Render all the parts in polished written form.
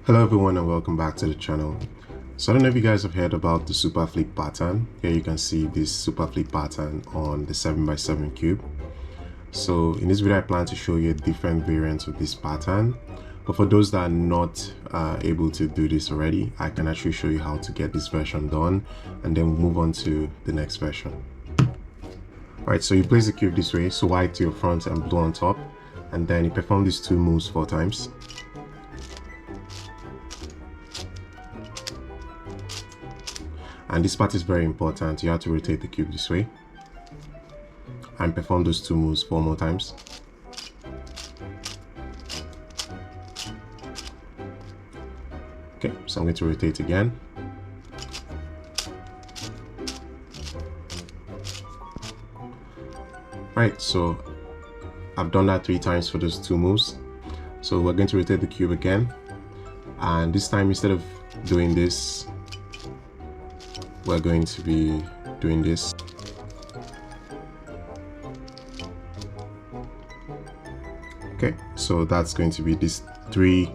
Hello everyone and welcome back to the channel. So I don't know if you guys have heard about the Superflip pattern. Here you can see this Superflip pattern on the 7x7 cube. So in this video I plan to show you different variants of this pattern. But for those that are not able to do this already, I can actually show you how to get this version done and then we'll move on to the next version. Alright, so you place the cube this way, so white to your front and blue on top, and then you perform these two moves 4 times. And this part is very important. You have to rotate the cube this way and perform those 2 moves 4 more times. Okay, so I'm going to rotate again. Right, so I've done that 3 times for those 2 moves. So we're going to rotate the cube again, and this time instead of doing this, we're going to be doing this. Okay, so that's going to be these 3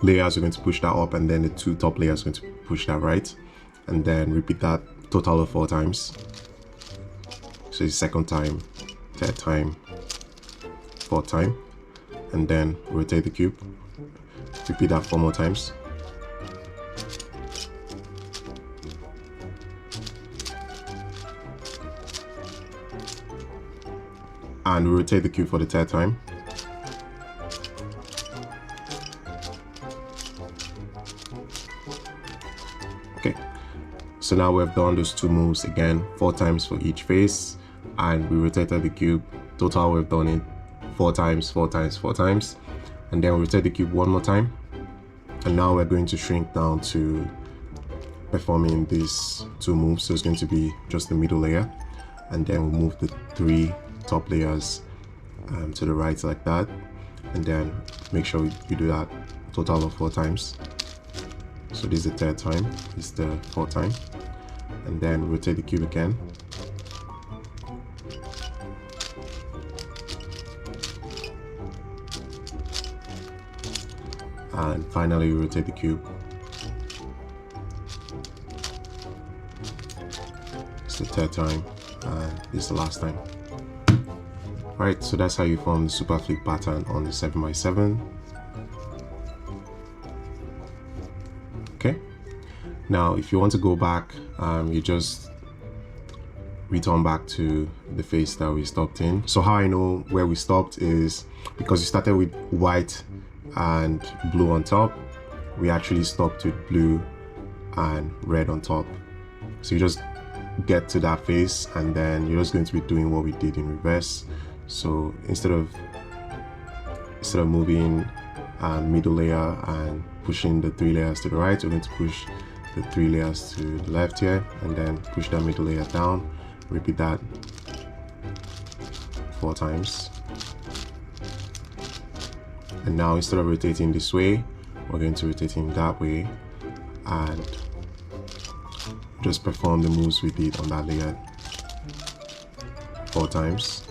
layers are going to push that up, and then the 2 top layers are going to push that right, and then repeat that total of 4 times. So it's second time, third time, fourth time, and then rotate the cube. Repeat that 4 more times. And we rotate the cube for the 3rd time. Okay, so now we've done those 2 moves again 4 times for each face, and we rotated the cube. Total we've done it 4 times, 4 times, 4 times, and then we rotate the cube 1 more time. And now we're going to shrink down to performing these 2 moves. So it's going to be just the middle layer, and then we'll move the 3 top layers to the right like that, and then make sure you do that total of 4 times. So this is the 3rd time, this is the 4th time, and then rotate the cube again. And finally rotate the cube. It's the 3rd time, and this is the last time. Alright, so that's how you form the Superflip pattern on the 7x7. Okay, now if you want to go back, you just return back to the face that we stopped in. So how I know where we stopped is because you started with white and blue on top, we actually stopped with blue and red on top. So you just get to that face, and then you're just going to be doing what we did in reverse. So instead of moving middle layer and pushing the 3 layers to the right, we're going to push the 3 layers to the left here, and then push that middle layer down. Repeat that 4 times. And now instead of rotating this way, we're going to rotate in that way and just perform the moves we did on that layer 4 times.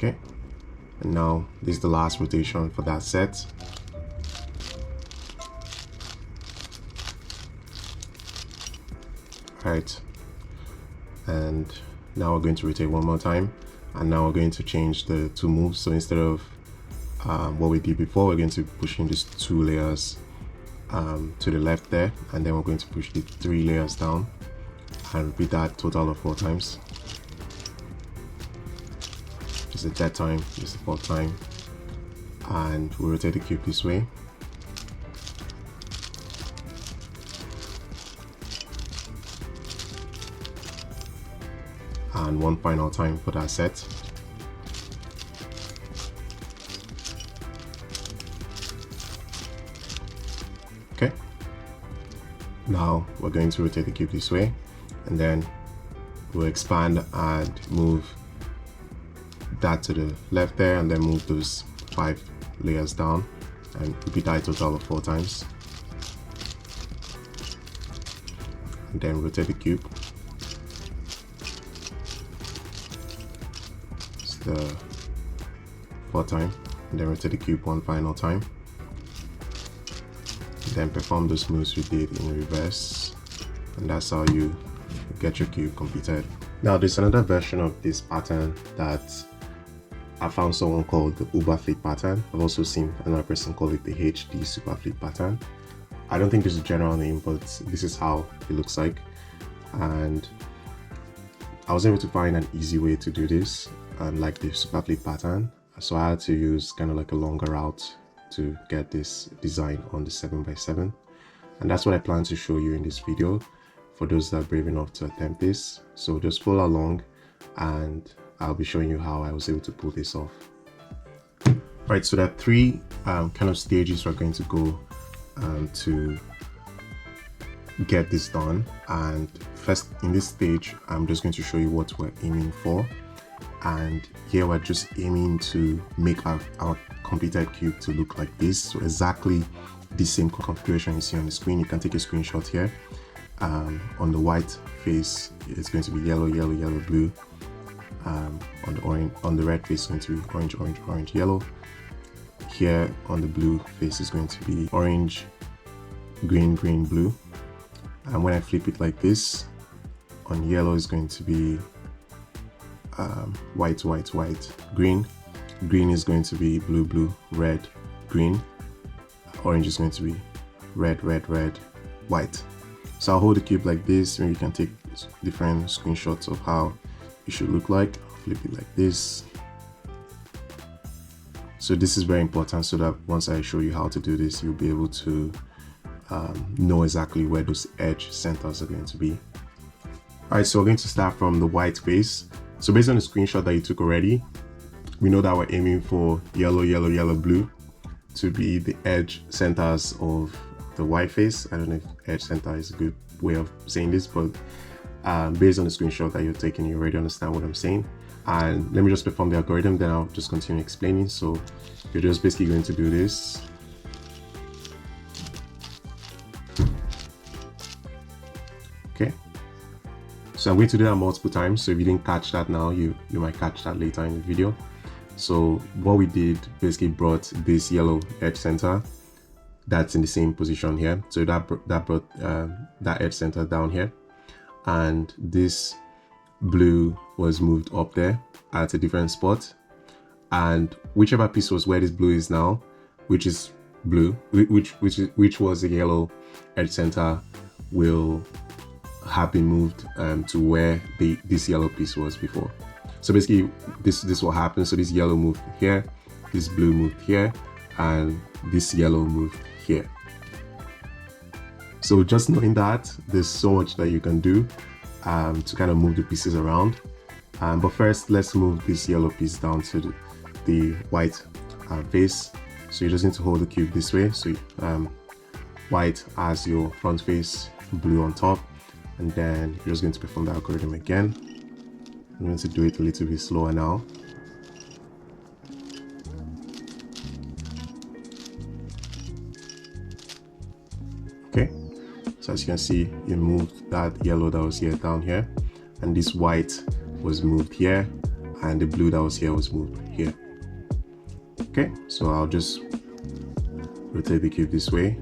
Okay, and now this is the last rotation for that set. Right, and now we're going to rotate 1 more time, and now we're going to change the 2 moves. So instead of what we did before, we're going to push in these 2 layers to the left there, and then we're going to push the 3 layers down and repeat that total of 4 times. This is the 3rd time, this is the 4th time, and we rotate the cube this way. And 1 final time for that set. Okay, now we're going to rotate the cube this way, and then we'll expand and move that to the left there, and then move those 5 layers down and repeat that a total of 4 times, and then rotate the cube. It's the 4th time, and then rotate the cube 1 final time. then perform those moves we did in reverse, and that's how you get your cube completed. Now there's another version of this pattern that I found someone called the Uberflip pattern. I've also seen another person call it the HD Superflip pattern. I don't think there's a general name, but this is how it looks like. And I was able to find an easy way to do this, like the Superflip pattern. So I had to use kind of like a longer route to get this design on the 7x7. And that's what I plan to show you in this video for those that are brave enough to attempt this. So just follow along and I'll be showing you how I was able to pull this off. Right, so there are three kind of stages we're going to go to get this done. And first, in this stage, I'm just going to show you what we're aiming for. And here we're just aiming to make our completed cube to look like this. So exactly the same configuration you see on the screen. You can take a screenshot here. On the white face, it's going to be yellow, yellow, yellow, blue. On the red face, it's going to be orange, orange, orange, yellow. Here on the blue face is going to be orange, green, green, blue. And when I flip it like this, on yellow is going to be white, white, white, green. Green is going to be blue, blue, red, green. Orange is going to be red, red, red, white. So I'll hold the cube like this, and you can take different screenshots of how it should look like. I'll flip it like this. So this is very important so that once I show you how to do this, you'll be able to know exactly where those edge centers are going to be. Alright, so we're going to start from the white face. So based on the screenshot that you took already, we know that we're aiming for yellow, yellow, yellow, blue to be the edge centers of the white face. I don't know if edge center is a good way of saying this, but based on the screenshot that you're taking, you already understand what I'm saying. And let me just perform the algorithm, then I'll just continue explaining. So you're just basically going to do this. Okay. So I'm going to do that multiple times. So if you didn't catch that now, you might catch that later in the video. So what we did basically brought this yellow edge center that's in the same position here. So that brought that edge center down here. And this blue was moved up there at a different spot. And whichever piece was where this blue is now, which is blue, which was the yellow edge center, will have been moved to where this yellow piece was before. So basically this is what happened. So this yellow moved here, this blue moved here, and this yellow moved here. So just knowing that, there's so much that you can do to kind of move the pieces around. But first, let's move this yellow piece down to the white face. So you just need to hold the cube this way. So white as your front face, blue on top, and then you're just going to perform the algorithm again. I'm going to do it a little bit slower now. Okay, so as you can see, you moved that yellow that was here down here, and this white was moved here, and the blue that was here was moved here. Okay, so I'll just rotate the cube this way,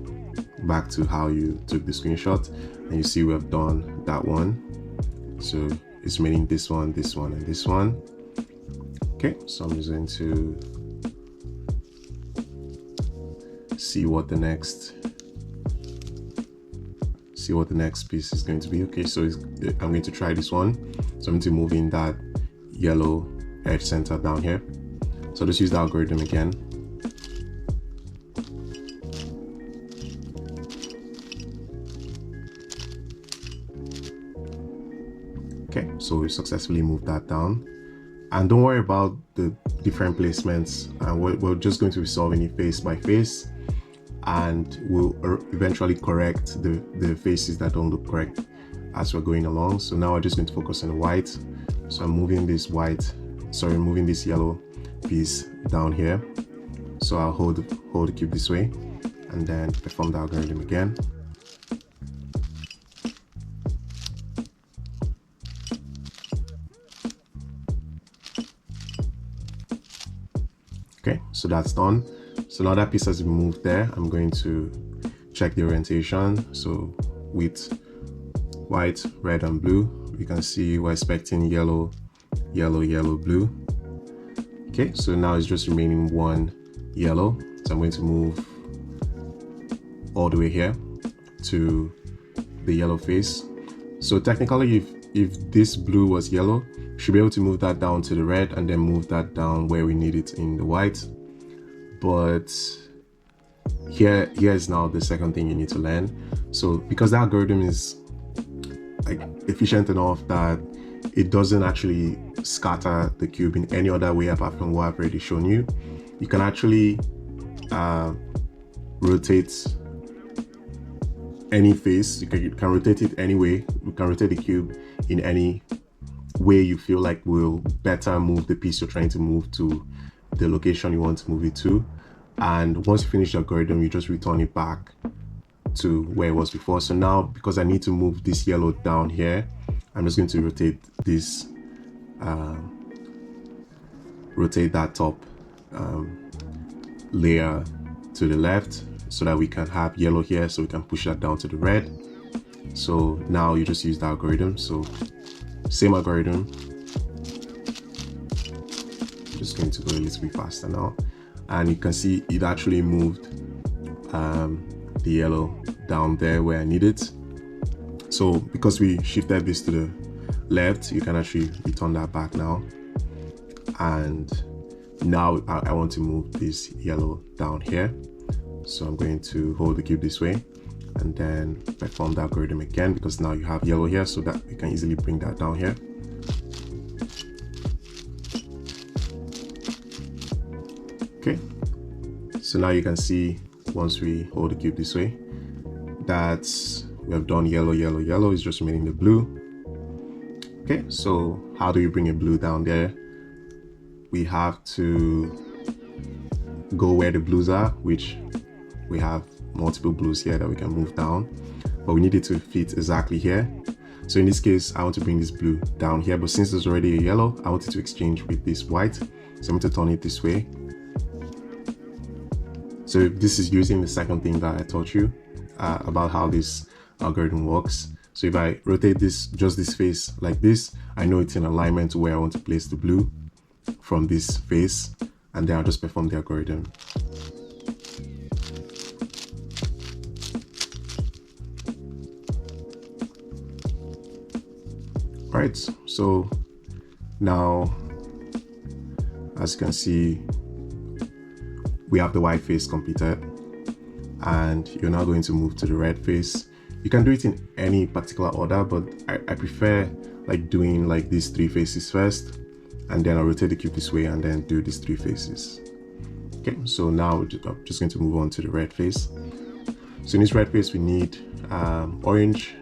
back to how you took the screenshot, and you see we have done that one. So it's remaining this one, this one, and this one. Okay, so I'm just going to see what the next piece is going to be. Okay, so I'm going to try this one. So I'm going to move in that yellow edge center down here. So just use the algorithm again. Okay, so we successfully moved that down. And don't worry about the different placements. We're just going to be solving it face by face, and we'll eventually correct the faces that don't look correct as we're going along. So now we're just going to focus on the white. So I'm moving this moving this yellow piece down here. So I'll hold the cube this way and then perform the algorithm again. Okay, so that's done. So now that piece has been moved there, I'm going to check the orientation. So with white, red, and blue, you can see we're expecting yellow, yellow, yellow, blue. Okay, so now it's just remaining one yellow. So I'm going to move all the way here to the yellow face. So technically, if this blue was yellow, you should be able to move that down to the red and then move that down where we need it in the white. But here is now the second thing you need to learn. So because the algorithm is like efficient enough that it doesn't actually scatter the cube in any other way apart from what I've already shown you, you can actually rotate any face. You can rotate it any way. You can rotate the cube in any way you feel like will better move the piece you're trying to move to the location you want to move it to. And once you finish the algorithm, you just return it back to where it was before. So now, because I need to move this yellow down here, I'm just going to rotate this, rotate that top layer to the left so that we can have yellow here, so we can push that down to the red. So now you just use the algorithm. So same algorithm, just going to go a little bit faster now, and you can see it actually moved the yellow down there where I need it. So because we shifted this to the left, you can actually return that back now. And now I want to move this yellow down here. So I'm going to hold the cube this way and then perform the algorithm again, because now you have yellow here, so that we can easily bring that down here. Okay, so now you can see once we hold the cube this way that we have done yellow, yellow, yellow. It's just remaining the blue. Okay, so how do you bring a blue down there? We have to go where the blues are, which we have multiple blues here that we can move down, but we need it to fit exactly here. So in this case, I want to bring this blue down here, but since there's already a yellow, I want it to exchange with this white. So I'm going to turn it this way. So this is using the second thing that I taught you about how this algorithm works. So if I rotate this, just this face like this, I know it's in alignment to where I want to place the blue from this face, and then I'll just perform the algorithm. Right, so now as you can see, we have the white face completed, and you're now going to move to the red face. You can do it in any particular order, but I prefer like doing like these three faces first, and then I'll rotate the cube this way and then do these three faces. Okay, so now I'm just going to move on to the red face. So in this red face, we need orange.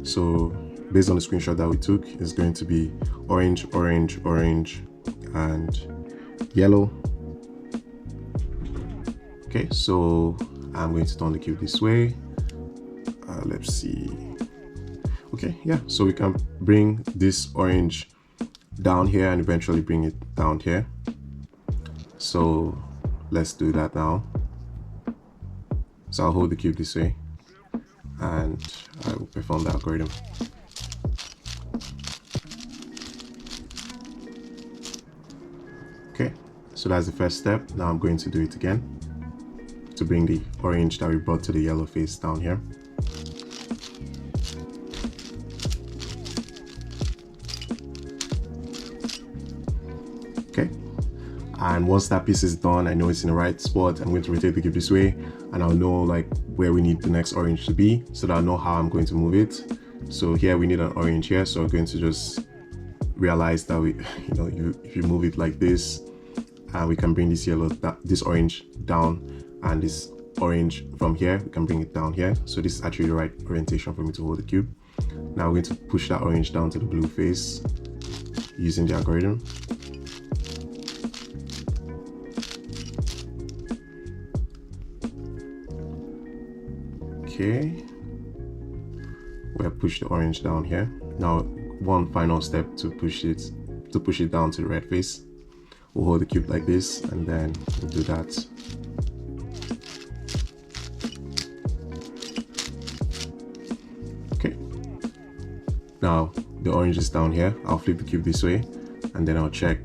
So based on the screenshot that we took, it's going to be orange, orange, orange, and yellow. Okay, so I'm going to turn the cube this way. Let's see. Okay, yeah, so we can bring this orange down here and eventually bring it down here. So let's do that now. So I'll hold the cube this way and I will perform the algorithm. Okay, so that's the first step. Now I'm going to do it again to bring the orange that we brought to the yellow face down here. Okay, and once that piece is done, I know it's in the right spot. I'm going to rotate the cube this way, and I'll know like where we need the next orange to be, so that I'll know how I'm going to move it. So here we need an orange here, so I'm going to just realize that we, if you move it like this, we can bring this yellow, this orange down, and this orange from here, we can bring it down here. So this is actually the right orientation for me to hold the cube. Now we're going to push that orange down to the blue face using the algorithm. Okay, we'll push the orange down here. Now one final step to push it down to the red face. We'll hold the cube like this, and then we'll do that. Now the orange is down here. I'll flip the cube this way and then I'll check.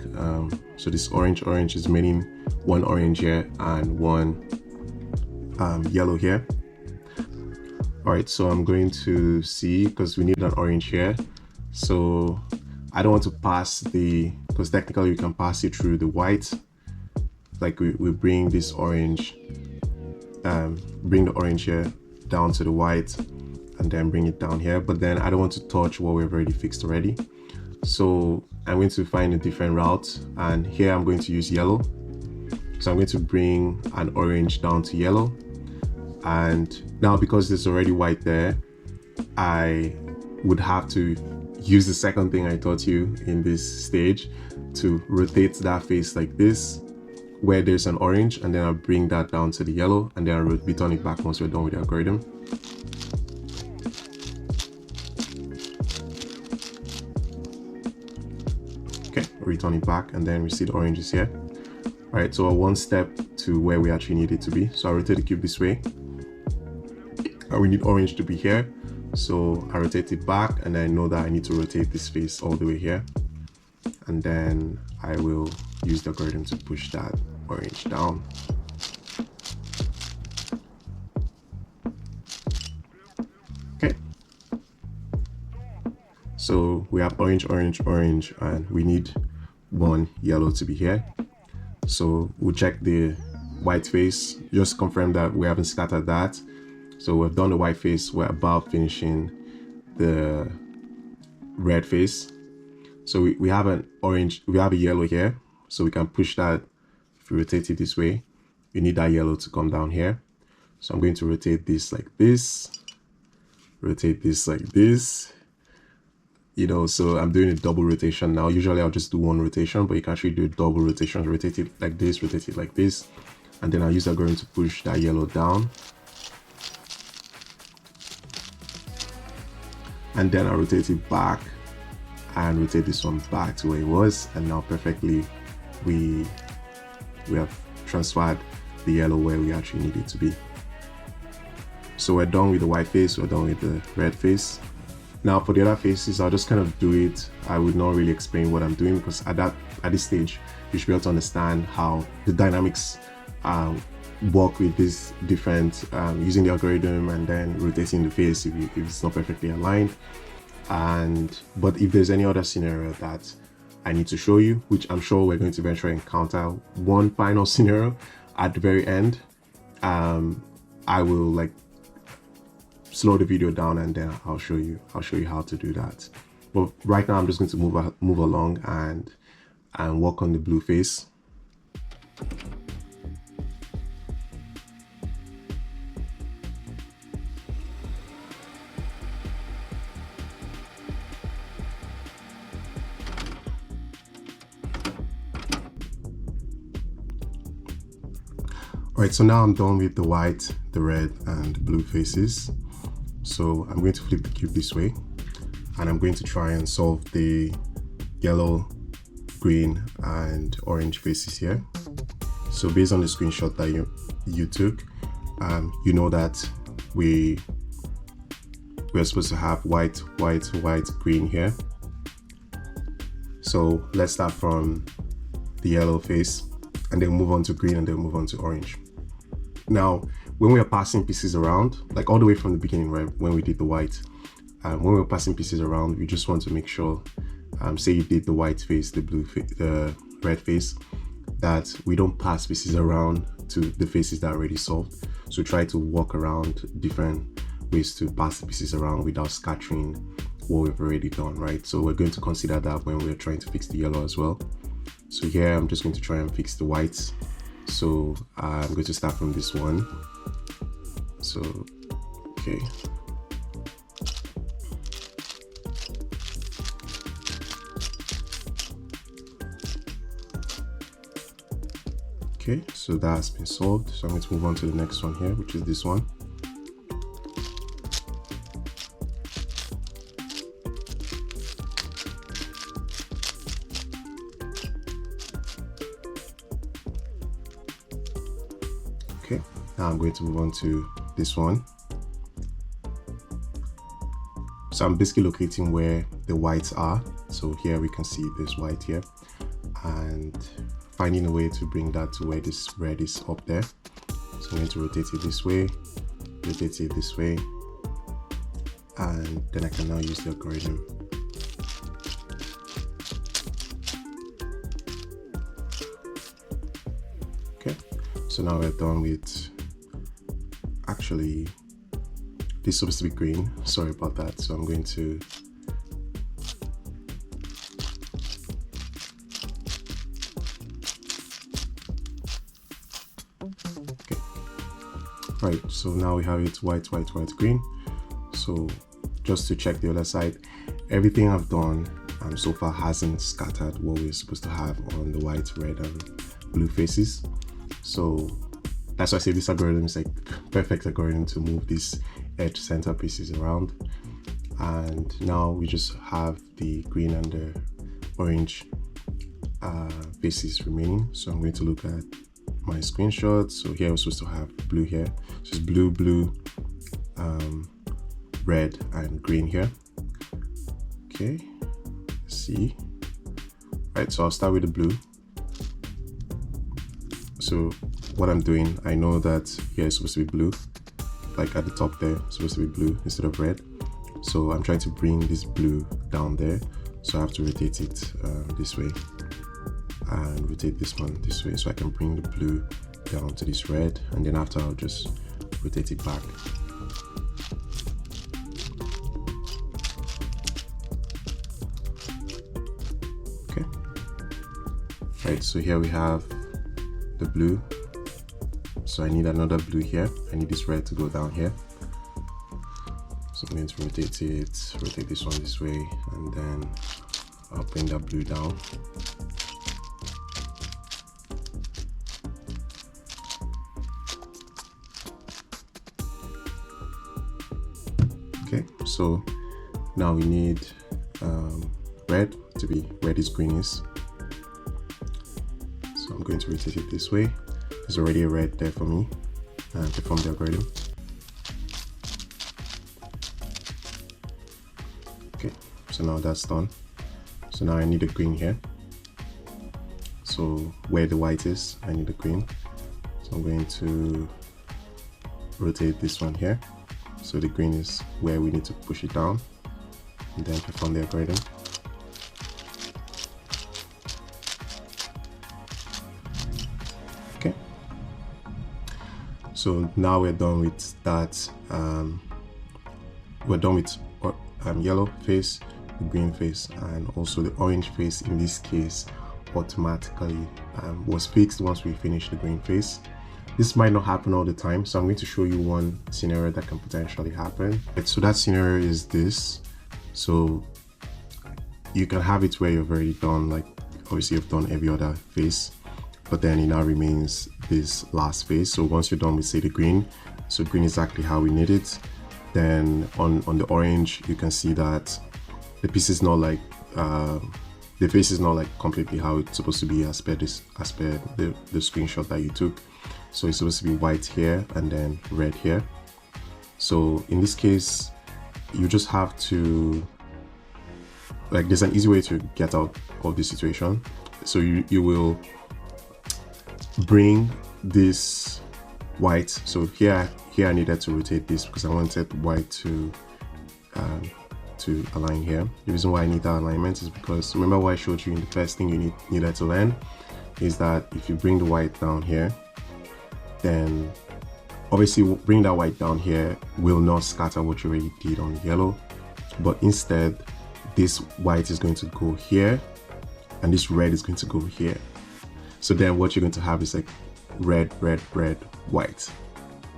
So this orange is meaning one orange here and one yellow here. All right, so I'm going to see, because we need an orange here, so I don't want to pass because technically we can pass it through the white. Like we bring this orange, bring the orange here down to the white and then bring it down here, but then I don't want to touch what we've already fixed already. So I'm going to find a different route, and here I'm going to use yellow. So I'm going to bring an orange down to yellow, and now because there's already white there, I would have to use the second thing I taught you in this stage to rotate that face like this where there's an orange, and then I'll bring that down to the yellow, and then I'll return it back once we're done with the algorithm. Okay, return it back, and then we see the oranges here. All right, so one step to where we actually need it to be. So I'll rotate the cube this way. We need orange to be here, so I rotate it back, and I know that I need to rotate this face all the way here, and then I will use the algorithm to push that orange down. Okay, so we have orange, orange, orange, and we need one yellow to be here. So we'll check the white face, just confirm that we haven't scattered that. So we've done the white face, we're about finishing the red face. So we have an orange, we have a yellow here, so we can push that. If we rotate it this way, you need that yellow to come down here. So I'm going to rotate this like this, rotate this like this, you know, so I'm doing a double rotation now. Usually I'll just do one rotation, but you can actually do a double rotation. Rotate it like this, rotate it like this, and then I'll use the algorithm to push that yellow down. And then I'll rotate it back and rotate this one back to where it was, and now perfectly we have transferred the yellow where we actually need it to be. So we're done with the white face, we're done with the red face. Now for the other faces, I'll just kind of do it. I would not really explain what I'm doing, because at this stage you should be able to understand how the dynamics work with this different, using the algorithm and then rotating the face if it's not perfectly aligned. But if there's any other scenario that I need to show you, which I'm sure we're going to eventually encounter one final scenario at the very end, I will like slow the video down and then I'll show you how to do that. But right now I'm just going to move along and work on the blue face. Alright, so now I'm done with the white, the red, and the blue faces. So I'm going to flip the cube this way, and I'm going to try and solve the yellow, green, and orange faces here. So based on the screenshot that you took, you know that we're supposed to have white, white, white, green here. So let's start from the yellow face and then move on to green and then move on to orange. Now, when we are passing pieces around, like all the way from the beginning, right, when we did the white, when we're passing pieces around, we just want to make sure, say you did the white face, the blue face, the red face, that we don't pass pieces around to the faces that are already solved. So try to walk around different ways to pass the pieces around without scattering what we've already done, right? So we're going to consider that when we're trying to fix the yellow as well. So here I'm just going to try and fix the whites. So I'm going to start from this one. So, okay. Okay, so that's been solved. So I'm going to move on to the next one here, which is this one. Okay, now I'm going to move on to this one. So So I'm basically locating where the whites are. So here we can see this white here, and finding a way to bring that to where this red is up there. So I'm going to rotate it this way, rotate it this way, and then I can now use the algorithm. Okay, so now we're done with, actually this is supposed to be green, sorry about that. So I'm going to right, so now we have it white, white, white, green. So just to check the other side, everything I've done so far hasn't scattered what we're supposed to have on the white, red, and blue faces. So that's why I say this algorithm is like perfect algorithm to move these edge center pieces around. And now we just have the green and the orange faces remaining. So I'm going to look at my screenshot. So here we're supposed to have blue here, so it's blue, blue, red, and green here. Okay, let's see. Right, so I'll start with the blue. So what I'm doing, I know that here is supposed to be blue, like at the top there, it's supposed to be blue instead of red. So I'm trying to bring this blue down there, so I have to rotate it this way, and rotate this one this way, so I can bring the blue down to this red, and then after I'll just rotate it back. Okay, right, so here we have the blue, so I need another blue here. I need this red to go down here, so I'm going to rotate it, rotate this one this way, and then I'll bring that blue down. Okay, so now we need red to be where this green is. So I'm going to rotate it this way. There's already a red there for me and perform the algorithm. Okay, so now that's done. So now I need a green here. So where the white is, I need a green. So I'm going to rotate this one here. So the green is where we need to push it down, and then perform the algorithm. Okay. So now we're done with that. We're done with yellow face, the green face, and also the orange face. In this case, automatically was fixed once we finished the green face. This might not happen all the time, so I'm going to show you one scenario that can potentially happen. So that scenario is this. So you can have it where you've already done, like obviously you've done every other face, but then it now remains this last face. So once you're done with, say, the green, so green is exactly how we need it. Then on the orange, you can see that the piece is not like the face is not like completely how it's supposed to be as per the screenshot that you took. So it's supposed to be white here and then red here. So in this case, you just have to, like, there's an easy way to get out of this situation. So you will bring this white. So here I needed to rotate this because I wanted white to align here. The reason why I need that alignment is because, remember what I showed you in the first thing you needed to learn is that if you bring the white down here, then obviously bring that white down here will not scatter what you already did on yellow, but instead this white is going to go here and this red is going to go here. So then what you're going to have is like red, red, red, white.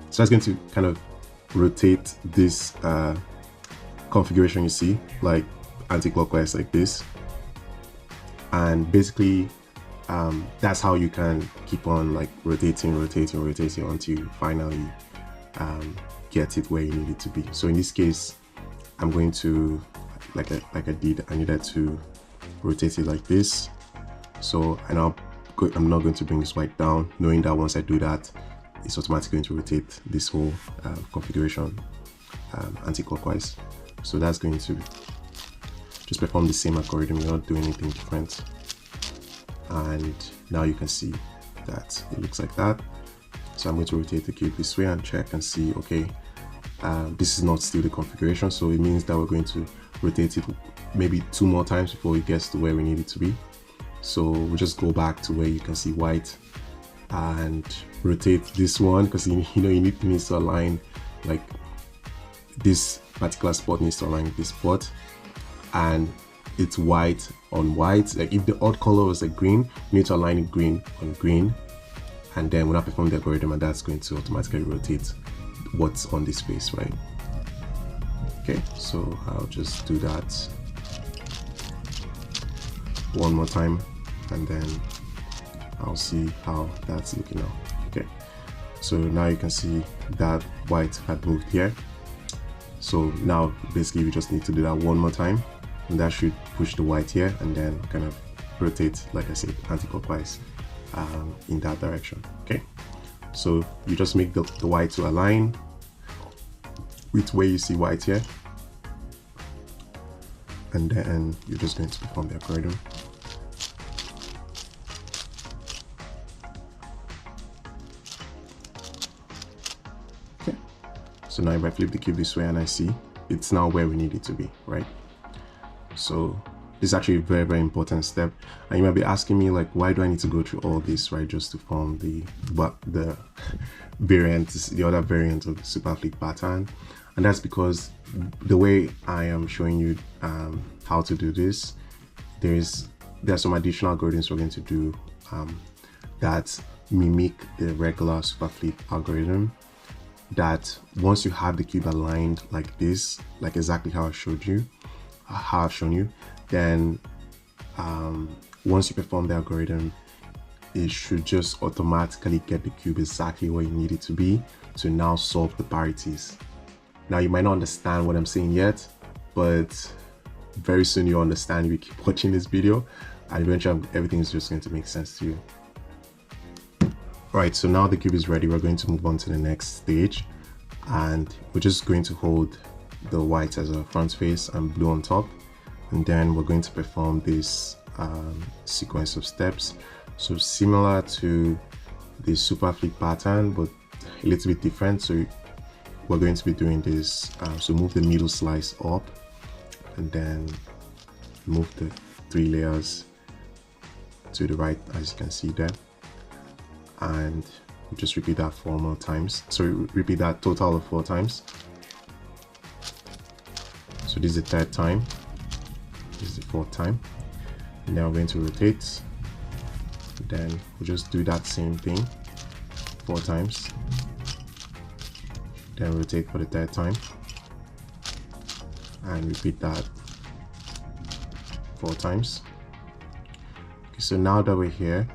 So that's going to kind of rotate this configuration you see, like anti-clockwise like this, and basically that's how you can keep on like rotating until you finally get it where you need it to be. So in this case, I'm going to, like I needed to rotate it like this. So I'm not going to bring this white down, knowing that once I do that, it's automatically going to rotate this whole configuration anti-clockwise. So that's going to just perform the same algorithm. You're not doing anything different. And now you can see that it looks like that. So I'm going to rotate the cube this way and check and see, okay, this is not still the configuration, so it means that we're going to rotate it maybe 2 more times before it gets to where we need it to be. So we'll just go back to where you can see white and rotate this one, because you know you need to align, like this particular spot needs to align with this spot, and it's white on white. Like if the odd color was like green, you need to align it green on green, and then we'll not perform the algorithm, and that's going to automatically rotate what's on this face, right? Okay, so I'll just do that one more time, and then I'll see how that's looking now. Okay, so now you can see that white had moved here. So now basically we just need to do that one more time, and that should push the white here, and then kind of rotate, like I said, anti-clockwise in that direction. Okay, so you just make the white to align with where you see white here, and then you're just going to perform the algorithm. Okay, so now if I flip the cube this way and I see it's now where we need it to be, right? So this is actually a very, very important step, and you might be asking me, like, why do I need to go through all this, right, just to form the variant, the other variant of the Superflip pattern? And that's because the way I am showing you how to do this, there are some additional algorithms we're going to do that mimic the regular Superflip algorithm, that once you have the cube aligned like this, like exactly how I've shown you, then once you perform the algorithm, it should just automatically get the cube exactly where you need it to be to now solve the parities. Now you might not understand what I'm saying yet, but very soon you'll understand if you keep watching this video, and eventually everything is just going to make sense to you. Alright, so now the cube is ready. We're going to move on to the next stage, and we're just going to hold the white as a front face and blue on top, and then we're going to perform this sequence of steps. So similar to the Superflip pattern, but a little bit different. So we're going to be doing this, so move the middle slice up, and then move the 3 layers to the right, as you can see there, and just repeat that 4 more times. So repeat that total of 4 times. So this is the 3rd time, this is the 4th time, and now we're going to rotate. Then we'll just do that same thing 4 times, then rotate for the 3rd time, and repeat that 4 times. Okay, so now that we're here,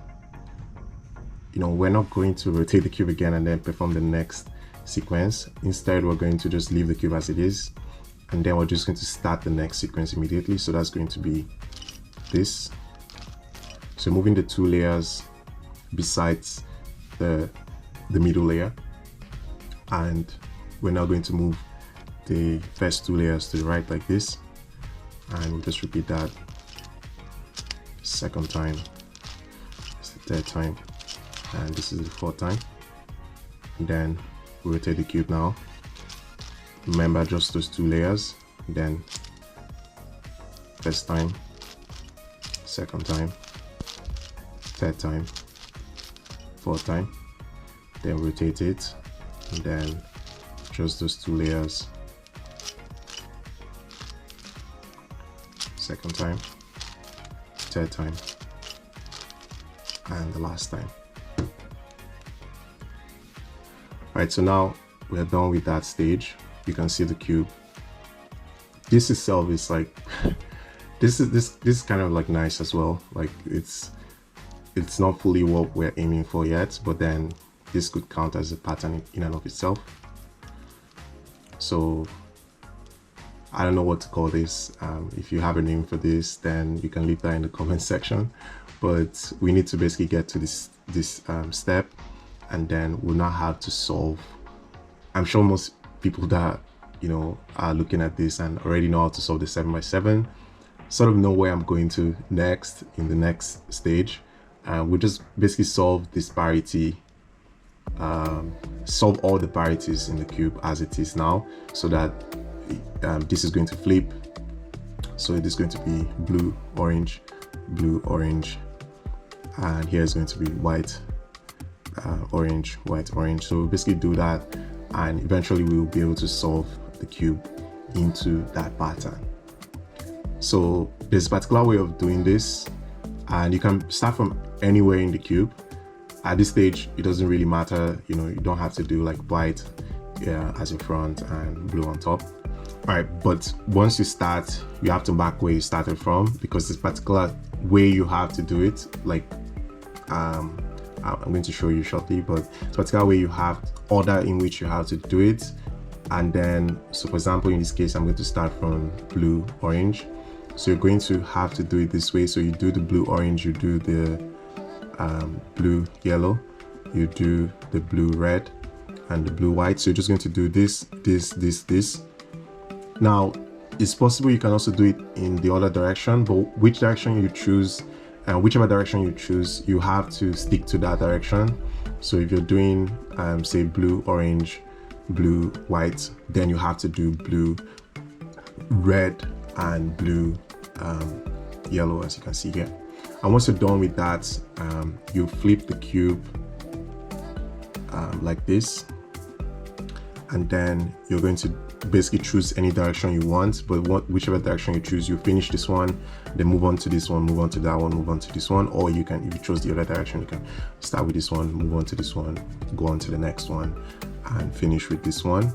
you know, we're not going to rotate the cube again and then perform the next sequence. Instead, we're going to just leave the cube as it is, and then we're just going to start the next sequence immediately. So that's going to be this. So moving the 2 layers besides the middle layer, and we're now going to move the first 2 layers to the right like this, and we'll just repeat that 2nd time, it's the 3rd time, and this is the 4th time. And then we rotate the cube now. Remember just those 2 layers, then 1st time, 2nd time, 3rd time, 4th time, then rotate it, and then just those 2 layers, 2nd time, 3rd time, and the last time. Alright, so now we're done with that stage. You can see the cube. This itself is like this is kind of like nice as well. Like it's not fully what we're aiming for yet, but then this could count as a pattern in and of itself. So I don't know what to call this. If you have a name for this, then you can leave that in the comment section. But we need to basically get to this step, and then we'll not have to solve. I'm sure most people that are looking at this and already know how to solve the 7x7, sort of know where I'm going to next in the next stage, and we'll just basically solve this parity, solve all the parities in the cube as it is now, so that this is going to flip. So it is going to be blue, orange, and here is going to be white, orange, white, orange. So we'll basically do that, and eventually we will be able to solve the cube into that pattern. So there's a particular way of doing this, and you can start from anywhere in the cube. At this stage, it doesn't really matter, you don't have to do like white as your front and blue on top. All right, but once you start, you have to mark where you started from, because this particular way you have to do it, like I'm going to show you shortly, but it's a particular way you have order in which you have to do it. And then, so for example, in this case, I'm going to start from blue, orange. So you're going to have to do it this way. So you do the blue, orange, you do the blue, yellow, you do the blue, red, and the blue, white. So you're just going to do this, this, this, this. Now, it's possible you can also do it in the other direction, but which direction you choose, and whichever direction you choose, you have to stick to that direction. So if you're doing, say, blue, orange, blue, white, then you have to do blue, red, and blue, yellow, as you can see here. And once you're done with that, you flip the cube like this, and then you're going to basically choose any direction you want, but whichever direction you choose, you finish this one, then move on to this one, move on to that one, move on to this one. Or you can, if you chose the other direction, you can start with this one, move on to this one, go on to the next one, and finish with this one.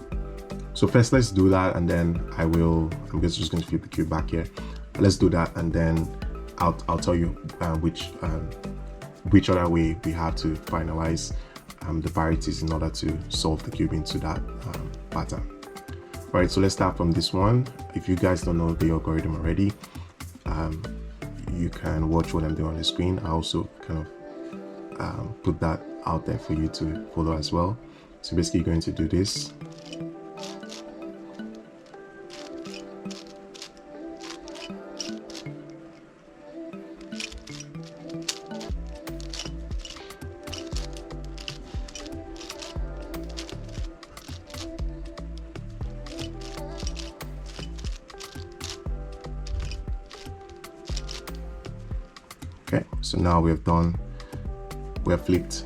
So first, let's do that, and then I'm just going to flip the cube back here. Let's do that, and then I'll tell you which other way we have to finalize the parities in order to solve the cube into that pattern. All right, so let's start from this one. If you guys don't know the algorithm already, you can watch what I'm doing on the screen. I also kind of put that out there for you to follow as well. So basically, you're going to do this. Okay, so now we have flipped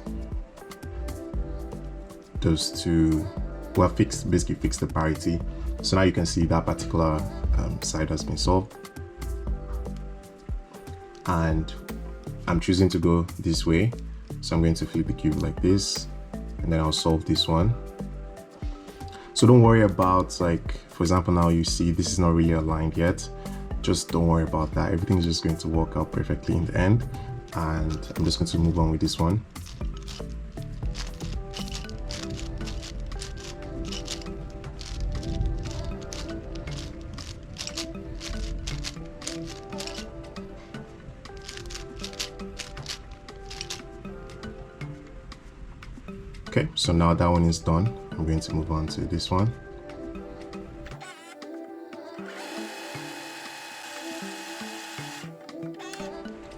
those two, we have basically fixed the parity. So now you can see that particular side has been solved. And I'm choosing to go this way. So I'm going to flip the cube like this, and then I'll solve this one. So don't worry about, like, for example, now you see this is not really aligned yet. Just don't worry about that. Everything's just going to work out perfectly in the end. And I'm just going to move on with this one. Okay, so now that one is done. I'm going to move on to this one.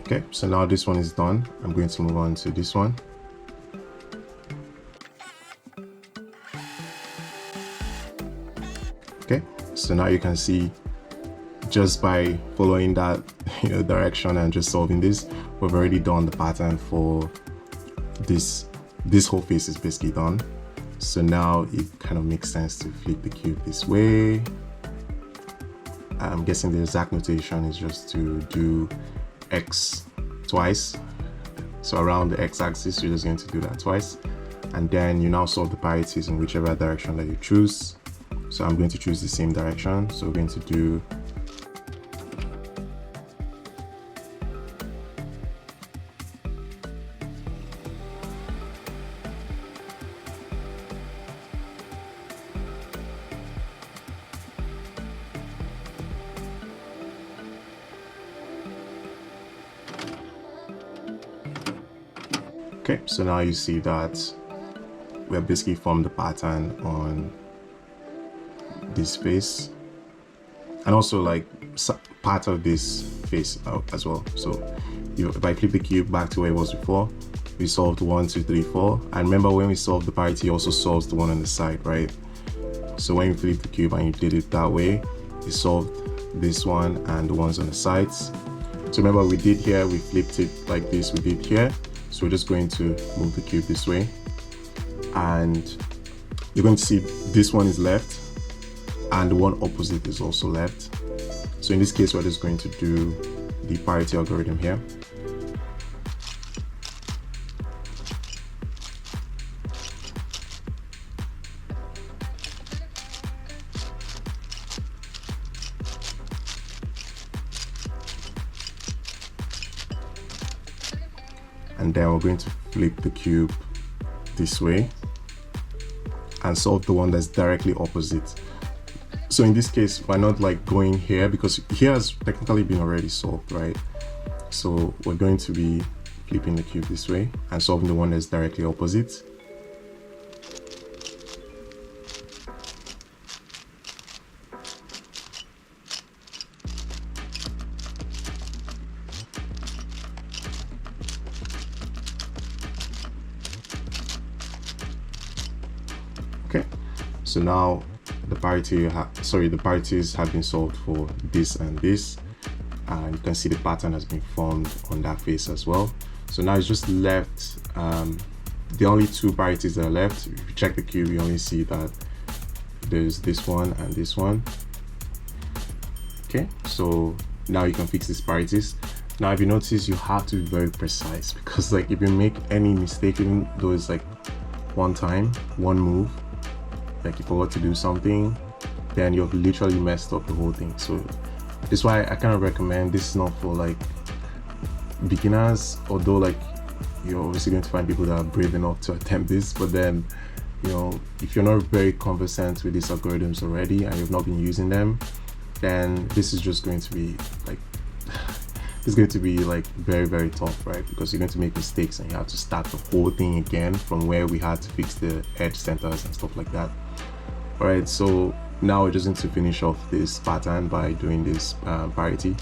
Okay, so now this one is done. I'm going to move on to this one. Okay, so now you can see, just by following that direction and just solving this, we've already done the pattern for this. This whole face is basically done. So now it kind of makes sense to flip the cube this way. I'm guessing the exact notation is just to do X twice. So around the X axis, you're just going to do that twice. And then you now solve the parities in whichever direction that you choose. So I'm going to choose the same direction. So we're going to do okay, so now you see that we have basically formed the pattern on this face, and also like part of this face out as well. So if I flip the cube back to where it was before, we solved 1, 2, 3, 4. And remember, when we solved the parity, it also solves the one on the side, right? So when you flip the cube and you did it that way, you solved this one and the ones on the sides. So remember, we did here, we flipped it like this, we did here. So we're just going to move the cube this way, and you're going to see this one is left and the one opposite is also left. So in this case, we're just going to do the parity algorithm here. And then we're going to flip the cube this way and solve the one that's directly opposite. So in this case, we're not like going here, because here has technically been already solved, right? So we're going to be flipping the cube this way and solving the one that's directly opposite. Okay, so now the parities have been solved for this and this, and you can see the pattern has been formed on that face as well. So now it's just left the only two parities that are left. If you check the cube, you only see that there's this one and this one. Okay, so now you can fix these parities. Now if you notice, you have to be very precise, because like if you make any mistake, even though it's like one time, one move, like you forgot to do something, then you've literally messed up the whole thing. So this is why I kind of recommend this is not for like beginners, although like you're obviously going to find people that are brave enough to attempt this, but then, you know, if you're not very conversant with these algorithms already and you've not been using them, then this is just going to be like it's going to be like very, very tough, right? Because you're going to make mistakes and you have to start the whole thing again from where we had to fix the edge centers and stuff like that. All right, so now we're just going to finish off this pattern by doing this parity.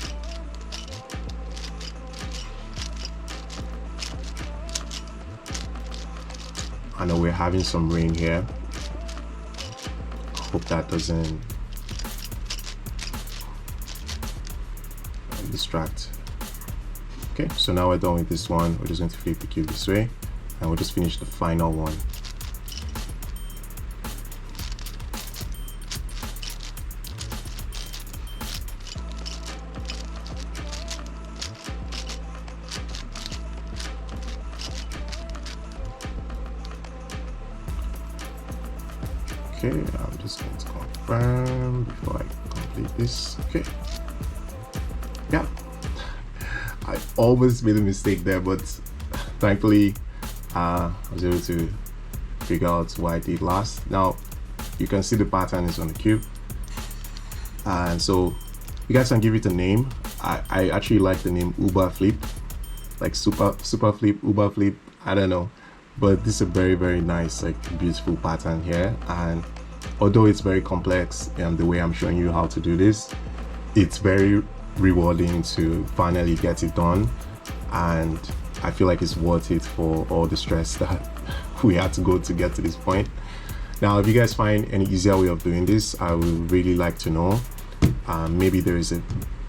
I know we're having some rain here. Hope that doesn't distract. Okay, so now we're done with this one. We're just going to flip the cube this way and we'll just finish the final one. Okay, I'm just going to confirm before I complete this. Okay, yeah, I almost made a mistake there, but thankfully I was able to figure out what I did last. Now you can see the pattern is on the cube, and so you guys can give it a name. I actually like the name Uberflip, like Superflip, Uberflip, I don't know. But this is a very, very nice, like beautiful pattern here. And although it's very complex the way I'm showing you how to do this, it's very rewarding to finally get it done. And I feel like it's worth it for all the stress that we had to go to get to this point. Now, if you guys find any easier way of doing this, I would really like to know. Maybe there is a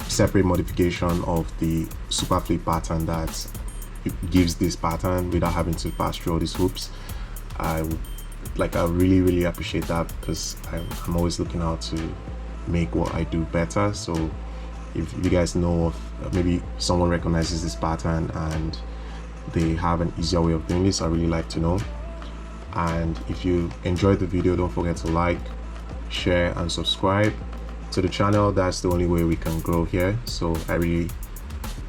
separate modification of the Superflip pattern that gives this pattern without having to pass through all these hoops. I really appreciate that, because I'm always looking out to make what I do better. So if you guys know of maybe someone recognizes this pattern and they have an easier way of doing this, I really like to know. And if you enjoyed the video, don't forget to like, share and subscribe to the channel. That's the only way we can grow here. So I really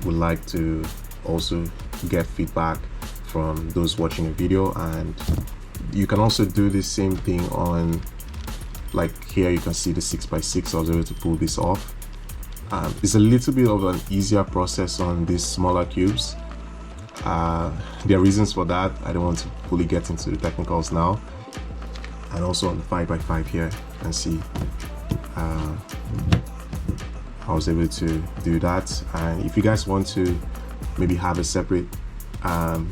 would like to also get feedback from those watching the video, and you can also do the same thing on, like here you can see the 6x6. I was able to pull this off. It's a little bit of an easier process on these smaller cubes. There are reasons for that. I don't want to fully get into the technicals now. And also on the 5x5 here, you can see I was able to do that. And if you guys want to maybe have a separate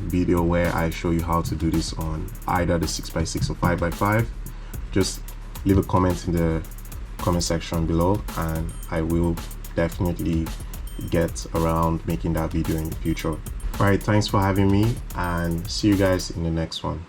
video where I show you how to do this on either the 6x6 or 5x5, just leave a comment in the comment section below, and I will definitely get around making that video in the future. Alright, thanks for having me, and see you guys in the next one.